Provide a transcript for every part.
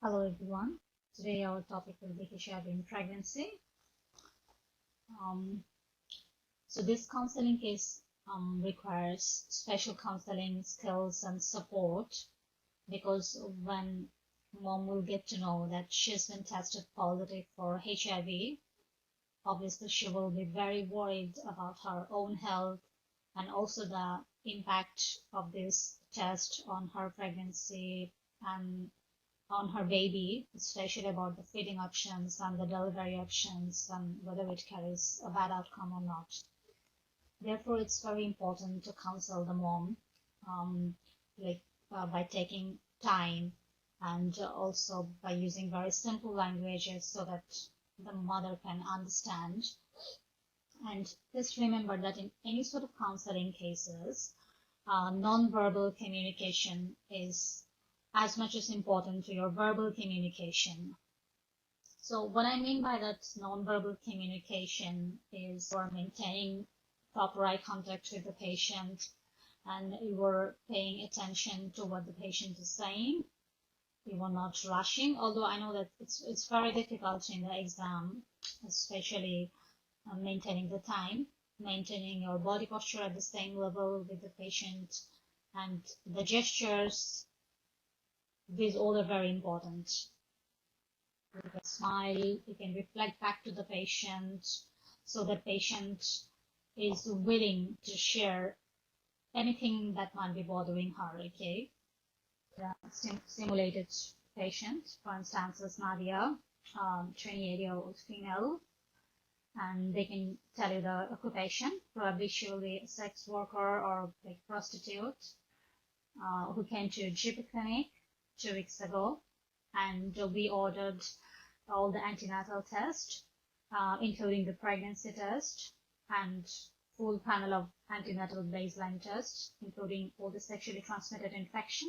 Hello everyone. Today our topic will be HIV in pregnancy. Um, so this counseling case requires special counseling skills and support because when mom will get to know that she's been tested positive for HIV, obviously she will be very worried about her own health and also the impact of this test on her pregnancy and on her baby, especially about the feeding options and the delivery options and whether it carries a bad outcome or not. Therefore, it's very important to counsel the mom, um, like by taking time and also by using very simple languages so that the mother can understand. And just remember that in any sort of counseling cases, non-verbal communication is as much as important to your verbal communication. So what I mean by that non-verbal communication is you're maintaining proper eye contact with the patient and you are paying attention to what the patient is saying. You are not rushing, although I know that it's very difficult in the exam, especially maintaining the time, maintaining your body posture at the same level with the patient, and the gestures. These all are very important. You can smile, you can reflect back to the patient so the patient is willing to share anything that might be bothering her, okay? The simulated patient, for instance, is Nadia, 28-year-old female, and they can tell you the occupation. Probably she'll be a sex worker or like prostitute who came to a GP clinic 2 weeks ago, and we ordered all the antenatal tests, including the pregnancy test and full panel of antenatal baseline tests, including all the sexually transmitted infection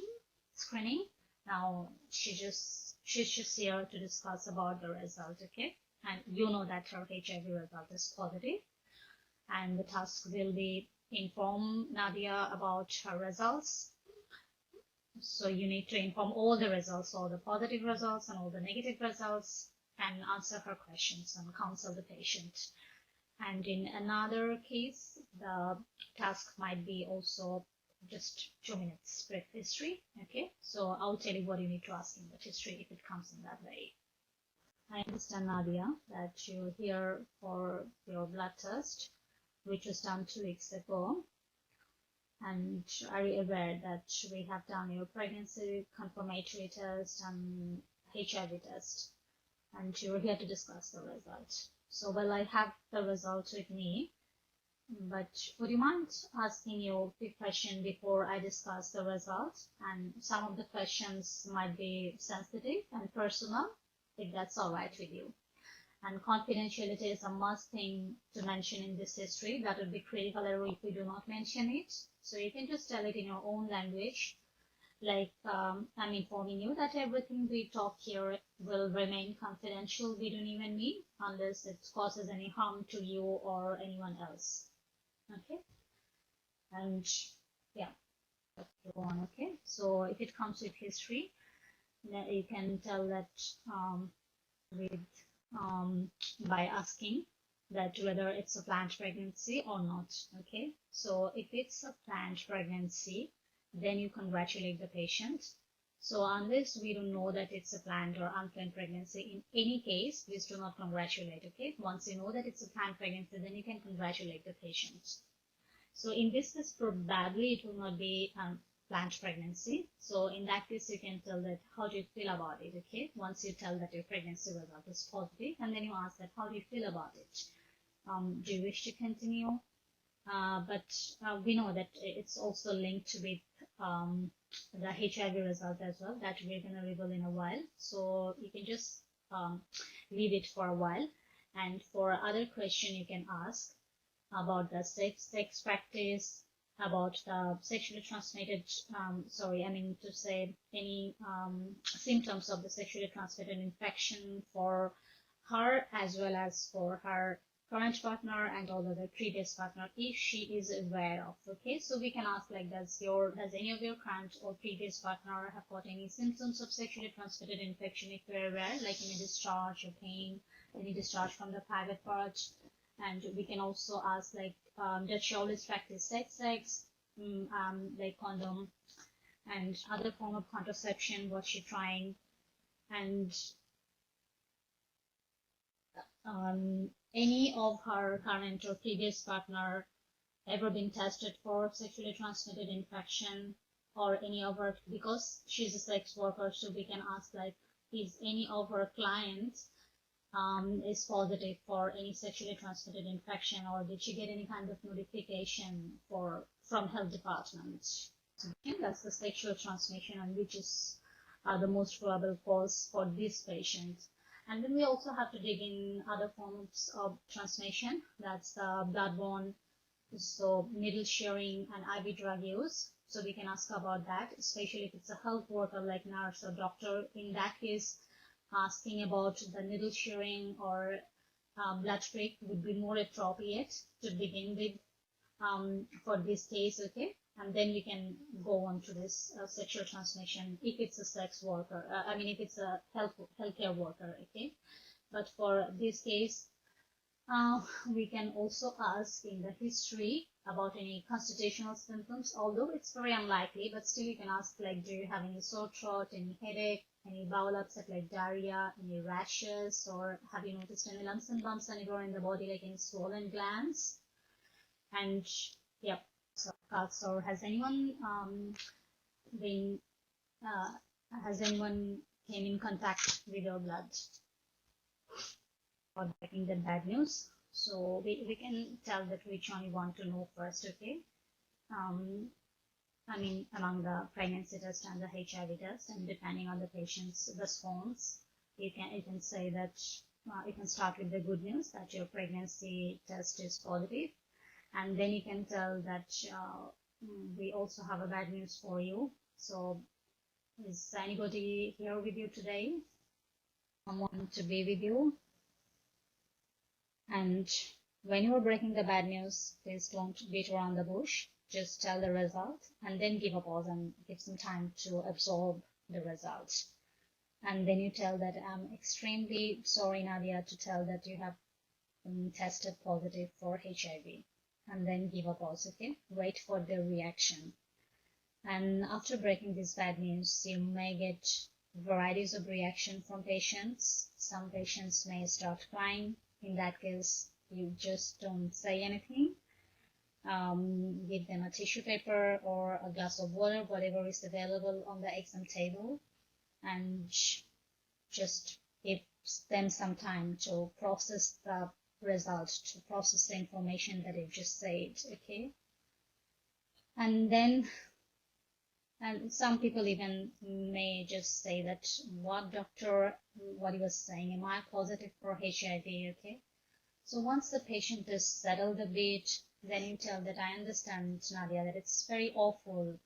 screening. Now she's just here to discuss about the result, okay? And you know that her HIV result is positive, and the task will be inform Nadia about her results. So you need to inform all the results, all the positive results and all the negative results, and answer her questions and counsel the patient. And in another case, the task might be also just 2 minutes brief history. Okay, so I'll tell you what you need to ask in the history if it comes in that way. I understand, Nadia, that you're here for your blood test, which was done 2 weeks ago. And are you aware that we have done your pregnancy confirmatory test and HIV test, and you're here to discuss the result? So, well, I have the results with me, but would you mind asking you a quick question before I discuss the results? And some of the questions might be sensitive and personal, if that's all right with you. And confidentiality is a must thing to mention in this history. That would be critical error if we do not mention it. So you can just tell it in your own language. Like, I'm informing you that everything we talk here will remain confidential between you and me, unless it causes any harm to you or anyone else. Okay? And yeah, go on, okay? So if it comes with history, you can tell that with by asking that whether it's a planned pregnancy or not. Okay, so if it's a planned pregnancy, then you congratulate the patient. So unless we don't know that it's a planned or unplanned pregnancy, in any case, please do not congratulate. Okay, once you know that it's a planned pregnancy, then you can congratulate the patient. So in this case, probably it will not be planned pregnancy. So in that case, you can tell that how do you feel about it, okay? Once you tell that your pregnancy result is positive, and then you ask that how do you feel about it? Do you wish to continue? But we know that it's also linked with the HIV result as well, that we're going to reveal in a while. So you can just leave it for a while. And for other question you can ask about the sex practice, about the sexually transmitted, any symptoms of the sexually transmitted infection for her as well as for her current partner and also the previous partner if she is aware of. Okay, so we can ask like, does any of your current or previous partner have got any symptoms of sexually transmitted infection if you're aware, like any discharge or pain, any discharge from the private part? And we can also ask like, does she always practice safe sex, like condom and other form of contraception, was she trying? And any of her current or previous partner ever been tested for sexually transmitted infection, or any of her, because she's a sex worker, so we can ask like, is any of her clients is positive for any sexually transmitted infection, or did she get any kind of notification from health department? So that's the sexual transmission, and which is the most probable cause for this patient. And then we also have to dig in other forms of transmission. That's bloodborne, so needle sharing and IV drug use. So we can ask about that, especially if it's a health worker like nurse or doctor. In that case, asking about the needle sharing or blood prick would be more appropriate to begin with for this case, okay? And then we can go on to this sexual transmission if it's a sex worker, if it's a healthcare worker, okay? But for this case, we can also ask in the history about any constitutional symptoms, although it's very unlikely, but still you can ask like, do you have any sore throat, any headache, any bowel upset like diarrhea, any rashes, or have you noticed any lumps and bumps anywhere in the body, like any swollen glands? And yep, so has anyone came in contact with your blood or getting the bad news? So we can tell that which one you want to know first, okay? Among the pregnancy test and the HIV test, and depending on the patient's response, you can say that you can start with the good news that your pregnancy test is positive, and then you can tell that we also have a bad news for you. So is anybody here with you today? Someone to be with you? And when you are breaking the bad news, please don't beat around the bush. Just tell the result and then give a pause and give some time to absorb the results. And then you tell that I'm extremely sorry, Nadia, to tell that you have tested positive for HIV. And then give a pause, okay? Wait for the reaction. And after breaking this bad news, you may get varieties of reaction from patients. Some patients may start crying. In that case, you just don't say anything. Give them a tissue paper or a glass of water, whatever is available on the exam table, and just give them some time to process the result, to process the information that you just said, okay? And then, and some people even may just say that, what doctor, what he was saying, am I positive for HIV, okay? So once the patient is settled a bit, then you tell that I understand, Nadia, that it's very awful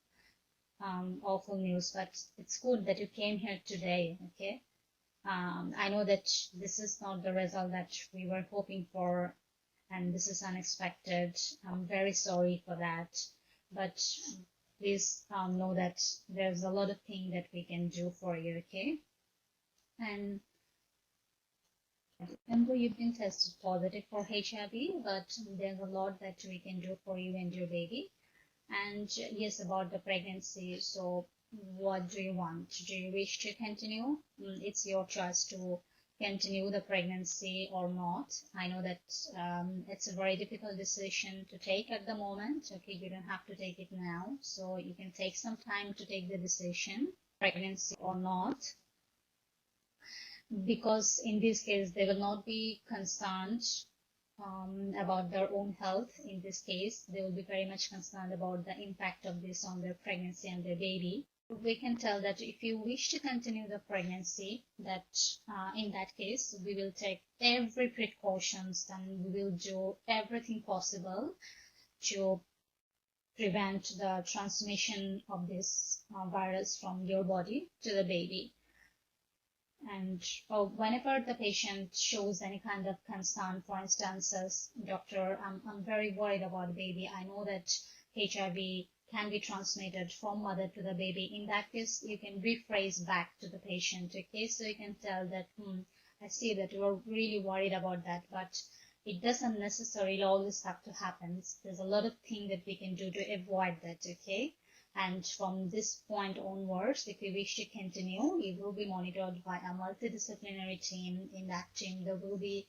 news, but it's good that you came here today, okay? I know that this is not the result that we were hoping for, and this is unexpected. I'm very sorry for that, but please know that there's a lot of things that we can do for you, okay? And even though you've been tested positive for HIV, but there's a lot that we can do for you and your baby. And yes, about the pregnancy, so what do you want? Do you wish to continue? It's your choice to continue the pregnancy or not. I know that it's a very difficult decision to take at the moment. Okay, you don't have to take it now, so you can take some time to take the decision, pregnancy or not. Because in this case, they will not be concerned about their own health. In this case, they will be very much concerned about the impact of this on their pregnancy and their baby. We can tell that if you wish to continue the pregnancy, that in that case, we will take every precautions and we will do everything possible to prevent the transmission of this virus from your body to the baby. And whenever the patient shows any kind of concern, for instance, says, doctor, I'm very worried about the baby. I know that HIV can be transmitted from mother to the baby. In that case, you can rephrase back to the patient. Okay, so you can tell that, I see that you are really worried about that, but it doesn't necessarily always have to happen. There's a lot of things that we can do to avoid that. Okay. And from this point onwards, if you wish to continue, you will be monitored by a multidisciplinary team. In that team, there will be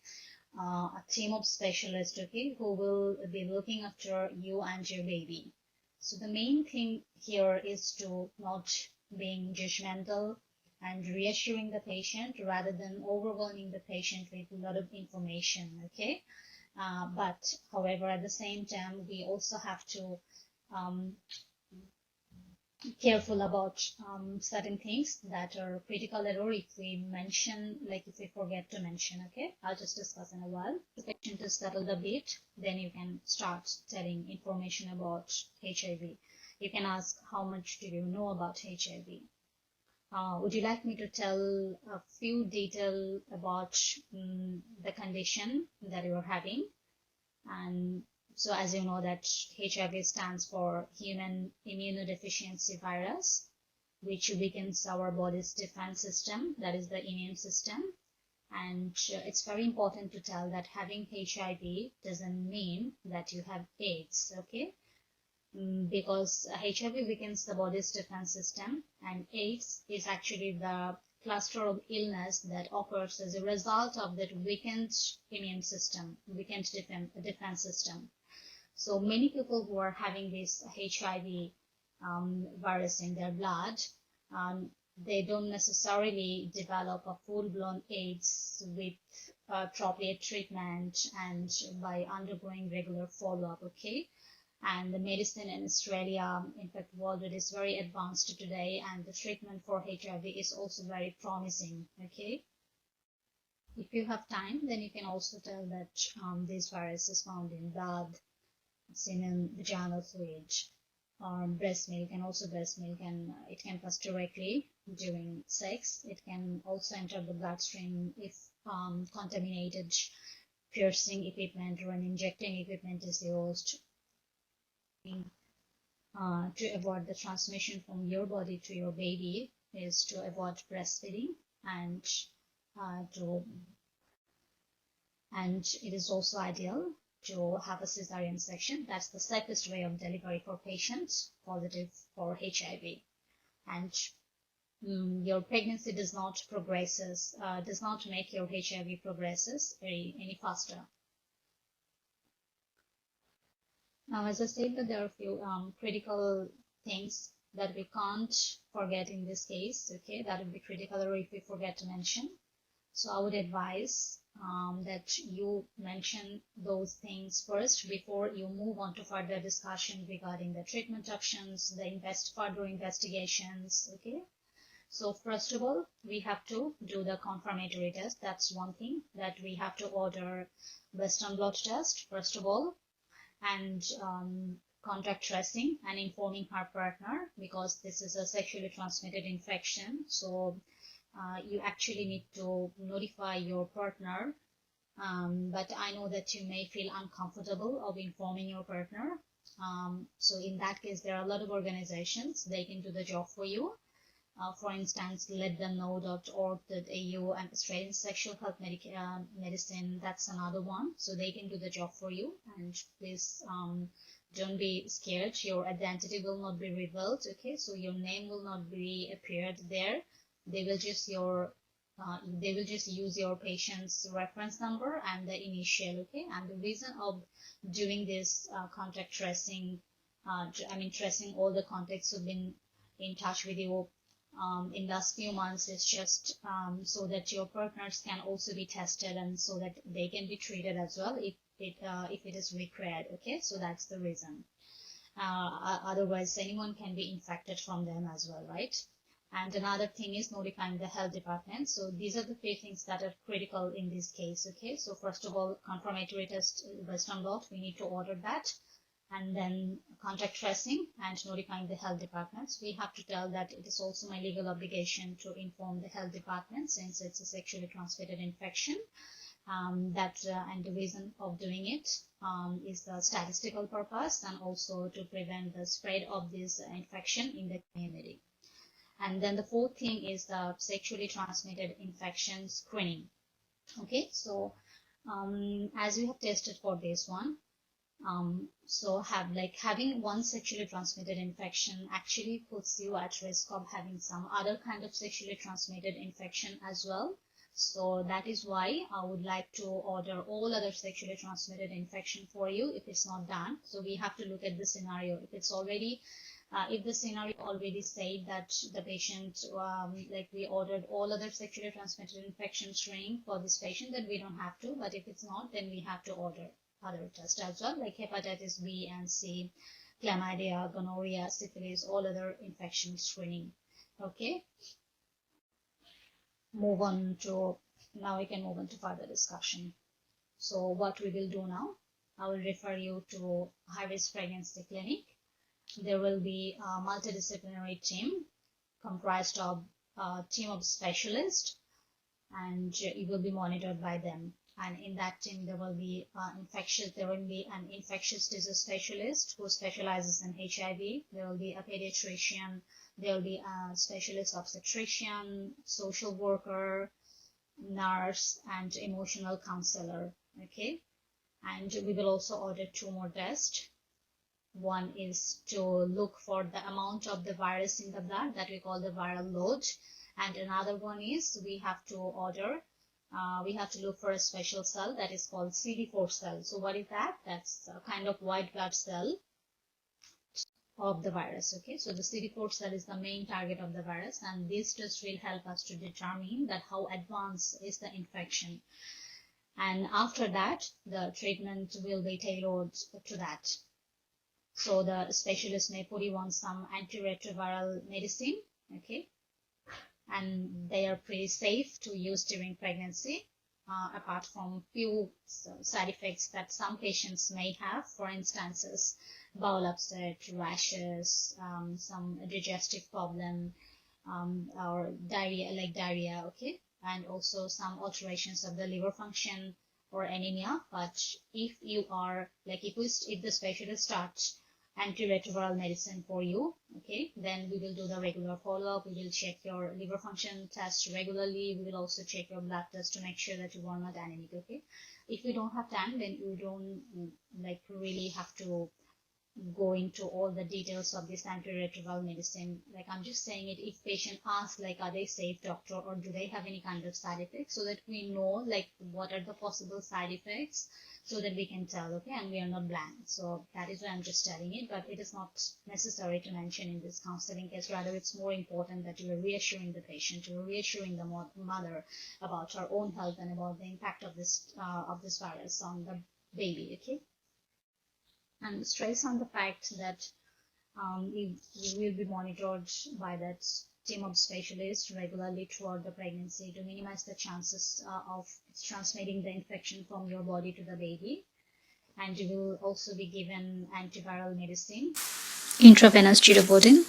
a team of specialists, okay, who will be looking after you and your baby. So the main thing here is to not being judgmental and reassuring the patient rather than overwhelming the patient with a lot of information, okay? But however, at the same time, we also have to um, careful about certain things that are critical error if we mention, like if we forget to mention. Okay, I'll just discuss in a while. The patient is settled a bit, then you can start telling information about HIV. You can ask, how much do you know about HIV? Would you like me to tell a few details about the condition that you're having? And so as you know that HIV stands for human immunodeficiency virus, which weakens our body's defense system, that is the immune system. And it's very important to tell that having HIV doesn't mean that you have AIDS, okay? Because HIV weakens the body's defense system, and AIDS is actually the cluster of illness that occurs as a result of that weakened immune system, weakened defense system. So many people who are having this HIV virus in their blood, they don't necessarily develop a full-blown AIDS with appropriate treatment and by undergoing regular follow-up, okay? And the medicine in Australia, in fact, worldwide is very advanced today, and the treatment for HIV is also very promising, okay? If you have time, then you can also tell that this virus is found in blood, semen, vaginal fluid, or breast milk, and also breast milk, and it can pass directly during sex. It can also enter the bloodstream if contaminated piercing equipment or an injecting equipment is used. To avoid the transmission from your body to your baby is to avoid breastfeeding, and it is also ideal to have a cesarean section. That's the safest way of delivery for patients positive for HIV. And your pregnancy does not make your HIV progresses any faster. Now, as I said, that there are a few critical things that we can't forget in this case, okay, that would be critical or if we forget to mention. So I would advise that you mention those things first before you move on to further discussion regarding the treatment options, further investigations, okay. So first of all, we have to do the confirmatory test. That's one thing, that we have to order Western blot test, first of all, and contact tracing and informing her partner, because this is a sexually transmitted infection. So you actually need to notify your partner, but I know that you may feel uncomfortable of informing your partner. So in that case, there are a lot of organizations, they can do the job for you. For instance, letthemknow.org.au and Australian Sexual Health Medicine, that's another one. So they can do the job for you. And please don't be scared. Your identity will not be revealed, okay? So your name will not be appeared there. They will just use your patient's reference number and the initial, okay? And the reason of doing this contact tracing, tracing all the contacts who've been in touch with you in last few months is just so that your partners can also be tested and so that they can be treated as well if it is required, okay? So that's the reason. Otherwise, anyone can be infected from them as well, right? And another thing is notifying the health department. So these are the three things that are critical in this case, okay? So first of all, confirmatory test Western blot, we need to order that. And then contact tracing and notifying the health departments. We have to tell that it is also my legal obligation to inform the health department since it's a sexually transmitted infection. And the reason of doing it is the statistical purpose and also to prevent the spread of this infection in the community. And then the fourth thing is the sexually transmitted infection screening. Okay, so as we have tested for this one, so having one sexually transmitted infection actually puts you at risk of having some other kind of sexually transmitted infection as well. So that is why I would like to order all other sexually transmitted infection for you if it's not done. So we have to look at the scenario. If it's already if the scenario already said that the patient, we ordered all other sexually transmitted infection screening for this patient, then we don't have to. But if it's not, then we have to order other tests as well, like hepatitis B and C, chlamydia, gonorrhea, syphilis, all other infection screening. Okay. Now we can move on to further discussion. So what we will do now, I will refer you to high-risk pregnancy clinic. There will be a multidisciplinary team comprised of a team of specialists, and you will be monitored by them. And in that team, there will be an infectious disease specialist who specializes in HIV. There will be a pediatrician. There will be a specialist obstetrician, social worker, nurse, and emotional counselor. Okay, and we will also order 2 more tests. One is to look for the amount of the virus in the blood that we call the viral load, and another one is we have to look for a special cell that is called CD4 cell. So what is that? That's a kind of white blood cell of the virus. Okay, so the CD4 cell is the main target of the virus, and this just will help us to determine that how advanced is the infection. And after that, the treatment will be tailored to that. So the specialist may put you on some antiretroviral medicine, okay, and they are pretty safe to use during pregnancy, apart from few side effects that some patients may have, for instance, bowel upset, rashes, some digestive problem, or diarrhea, okay, and also some alterations of the liver function or anemia. But if the specialist starts antiretroviral medicine for you, okay, then we will do the regular follow-up. We will check your liver function test regularly. We will also check your blood test to make sure that you are not anemic, okay. If you don't have time, then you don't really have to go into all the details of this antiretroviral medicine. I'm just saying it, if patient asks are they safe, doctor, or do they have any kind of side effects, so that we know what are the possible side effects, so that we can tell, okay, and we are not blank. So that is why I'm just telling it, but it is not necessary to mention in this counseling case. Rather, it's more important that you are reassuring the patient, you are reassuring the mother about her own health and about the impact of this virus on the baby, okay. And stress on the fact that you will be monitored by that team of specialists regularly throughout the pregnancy to minimize the chances of transmitting the infection from your body to the baby. And you will also be given antiviral medicine, intravenous glucosidine,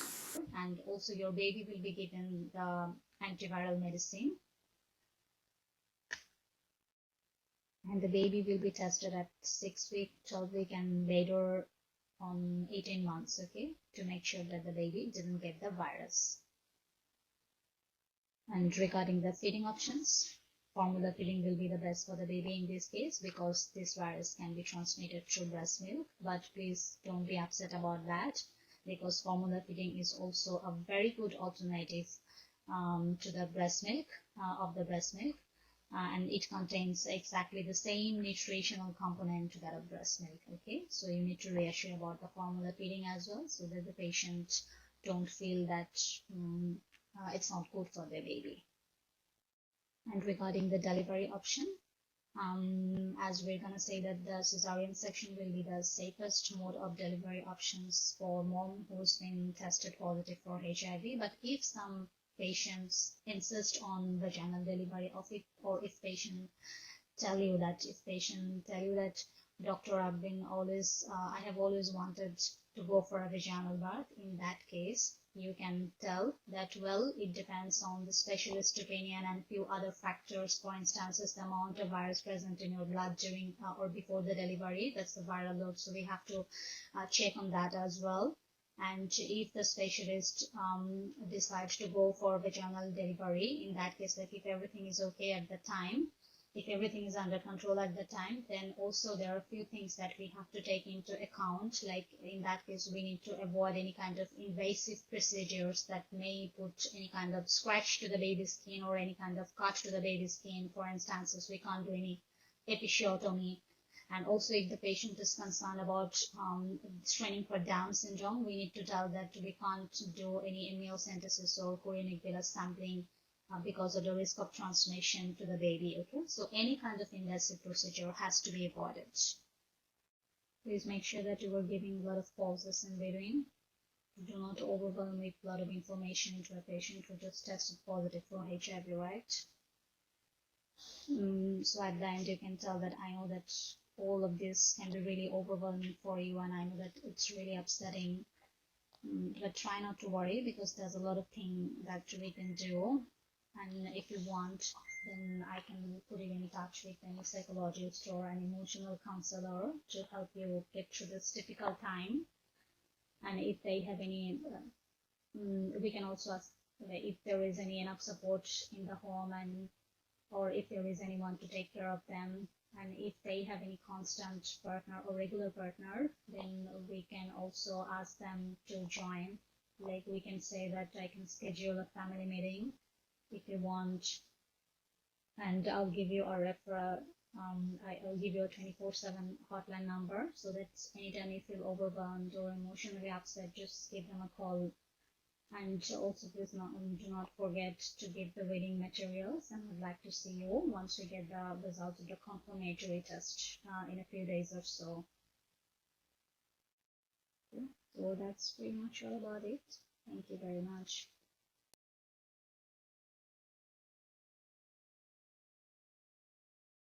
and also your baby will be given the antiviral medicine. And the baby will be tested at 6 weeks, 12 weeks, and later on 18 months, okay, to make sure that the baby didn't get the virus. And regarding the feeding options, formula feeding will be the best for the baby in this case, because this virus can be transmitted through breast milk. But please don't be upset about that, because formula feeding is also a very good alternative to the breast milk, and it contains exactly the same nutritional component to that of breast milk, okay. So you need to reassure about the formula feeding as well, so that the patient don't feel that it's not good for their baby. And regarding the delivery option, as we're gonna say that the cesarean section will be the safest mode of delivery options for mom who's been tested positive for HIV. But if some patients insist on vaginal delivery of it, or if patient tell you that doctor, I have always wanted to go for a vaginal birth. In that case, you can tell that, well, it depends on the specialist opinion and few other factors. For instance, is the amount of virus present in your blood during or before the delivery. That's the viral load. So we have to check on that as well. And if the specialist decides to go for vaginal delivery, in that case, like if everything is okay at the time, if everything is under control at the time, then also there are a few things that we have to take into account. Like in that case, we need to avoid any kind of invasive procedures that may put any kind of scratch to the baby's skin or any kind of cut to the baby's skin. For instance, we can't do any episiotomy. And also, if the patient is concerned about screening for Down syndrome, we need to tell that we can't do any amniocentesis or chorionic villus sampling because of the risk of transmission to the baby. Okay, so any kind of invasive procedure has to be avoided. Please make sure that you are giving a lot of pauses in between. Do not overwhelm with a lot of information to a patient who just tested positive for HIV, right? So at the end, you can tell that I know that all of this can be really overwhelming for you, and I know that it's really upsetting. But try not to worry, because there's a lot of things that we can do. And if you want, then I can put you in touch with any psychologist or an emotional counselor to help you get through this difficult time. And if they have any, we can also ask if there is any enough support in the home, and or if there is anyone to take care of them. And if they have any constant partner or regular partner, then we can also ask them to join. Like we can say that I can schedule a family meeting if you want, and I'll give you a referral. I'll give you a 24/7 hotline number, so that anytime you feel overwhelmed or emotionally upset, just give them a call. And also, please do not forget to give the reading materials, and I'd like to see you once we get the results of the confirmatory test in a few days or so. Okay. So that's pretty much all about it. Thank you very much.